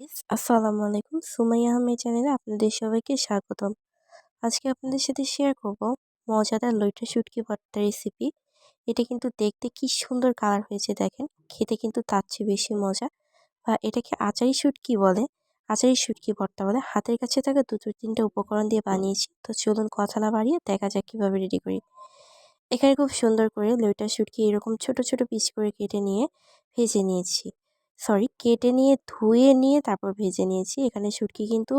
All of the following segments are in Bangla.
আসসালামু আলাইকুম। সুমাইয়া আহমেদ চ্যানেলে আপনাদের সবাইকে স্বাগতম। আজকে আপনাদের সাথে শেয়ার করব মজাদার লইট্টা শুটকি ভর্তা রেসিপি। এটা কিন্তু দেখতে কি সুন্দর কালার হয়েছে দেখেন। খেতে কিন্তু তার চেয়ে বেশি মজা। বা এটাকে আচারি শুটকি বলে, আচারি শুটকি ভর্তা বলে। হাতের কাছে থাকা ২-৩টা উপকরণ দিয়ে বানিয়েছি। তো চলুন কথা না বাড়িয়ে দেখা যাক কিভাবে রেডি করি। এখানে খুব সুন্দর করে লইট্টা শুটকি এরকম ছোট ছোট পিস করে কেটে নিয়ে ভেজে নিয়েছি। কেটে নিয়ে ধুয়ে নিয়ে তারপর ভেজে নিয়েছি। এখানে শুটকি কিন্তু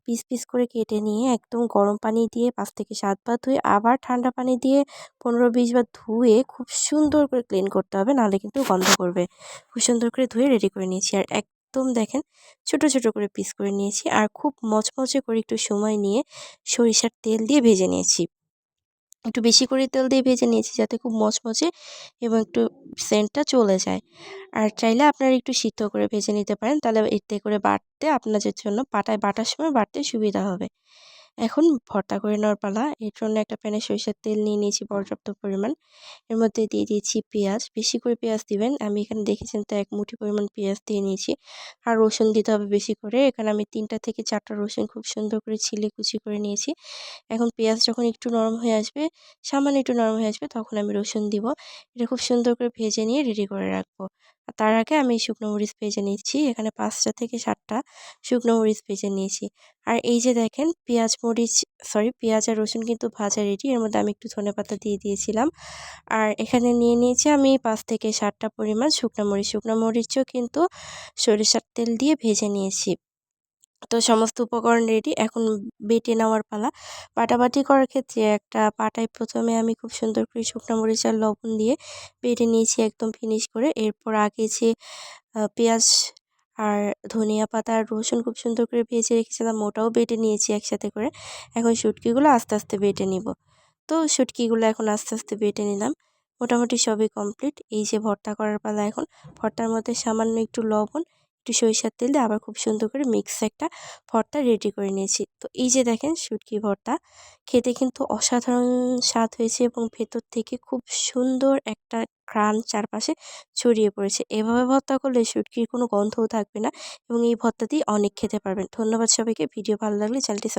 পিস পিস করে কেটে নিয়ে একদম গরম পানি দিয়ে ৫ থেকে ৭ বার ধুয়ে আবার ঠান্ডা পানি দিয়ে ১৫-২০ বার ধুয়ে খুব সুন্দর করে ক্লিন করতে হবে, নাহলে কিন্তু গন্ধ করবে। খুব সুন্দর করে ধুয়ে রেডি করে নিয়েছি। আর একদম দেখেন ছোট ছোট করে পিস করে নিয়েছি। আর খুব মচমচে করে একটু সময় নিয়ে সরিষার তেল দিয়ে ভেজে নিয়েছি। একটু বেশি করে তেল দিয়ে ভেজে নিয়েছি যাতে খুব মচমচে এবং একটু সেন্টটা চলে যায়। আর চাইলে আপনারা একটু সিদ্ধ করে ভেজে নিতে পারেন, তাহলে এতে করে বাটতে আপনাদের জন্য পাটায় বাটার সময় বাটতে সুবিধা হবে। এখন ভর্তা করে নেওয়ার পালা। এর জন্য একটা প্যানে সরিষার তেল নিয়ে নিয়েছি পর্যাপ্ত পরিমাণ। এর মধ্যে দিয়ে দিয়েছি পেঁয়াজ, বেশি করে পেঁয়াজ দিবেন। আমি এখানে দেখেছেন তো ১ মুঠি পরিমাণ পেঁয়াজ দিয়ে নিয়েছি। আর রসুন দিতে হবে বেশি করে। এখানে আমি ৩টা থেকে ৪টা রসুন খুব সুন্দর করে ছিলে কুচি করে নিয়েছি। এখন পেঁয়াজ যখন একটু নরম হয়ে আসবে, সামান্য একটু নরম হয়ে আসবে, তখন আমি রসুন দিব। এটা খুব সুন্দর করে ভেজে নিয়ে রেডি করে রাখবো। আর তার আগে আমি শুকনো মরিচ ভেজে নিচ্ছি। এখানে ৫টা থেকে ৭টা শুকনো মরিচ ভেজে নিয়েছি। আর এই যে দেখেন পেঁয়াজ আর রসুন কিন্তু ভাজা রেডি। এর মধ্যে আমি একটু ধনেপাতা দিয়ে দিয়েছিলাম। আর এখানে নিয়ে নিয়েছি আমি ৫ থেকে ৭টা পরিমাণ শুকনো মরিচ। শুকনো মরিচও কিন্তু সরিষার তেল দিয়ে ভেজে নিয়েছি। তো সমস্ত উপকরণ রেডি। এখন বেটে নেওয়ার পালা। বাটাবাটি করার ক্ষেত্রে একটা পাটায় ১ম এ আমি খুব সুন্দর করে শুকনো মরিচ আর লবণ দিয়ে বেটে নিয়েছি একদম ফিনিশ করে। এরপর আগে যে পেঁয়াজ আর ধনিয়া পাতা আর রসুন খুব সুন্দর করে ভেজে রেখেছিলাম, ওটাও বেটে নিয়েছি একসাথে করে। এখন শুটকিগুলো আস্তে আস্তে বেটে নিব। তো শুটকিগুলো এখন আস্তে আস্তে বেটে নিলাম। মোটামুটি সবই কমপ্লিট। এই যে ভর্তা করার পালা এখন। ভর্তার মধ্যে সামান্য একটু লবণ, একটু সরিষার তেল দিয়ে আবার খুব সুন্দর করে মিক্স একটা ভর্তা রেডি করে নিয়েছি। তো এই যে দেখেন শুটকি ভর্তা, খেতে কিন্তু অসাধারণ স্বাদ হয়েছে এবং ভেতর থেকে খুব সুন্দর একটা ঘ্রাণ চারপাশে ছড়িয়ে পড়েছে। এভাবে ভর্তা করলে শুটকির কোনো গন্ধও থাকবে না এবং এই ভর্তা দিয়ে অনেক খেতে পারবেন। ধন্যবাদ সবাইকে। ভিডিও ভালো লাগলে চ্যানেলটি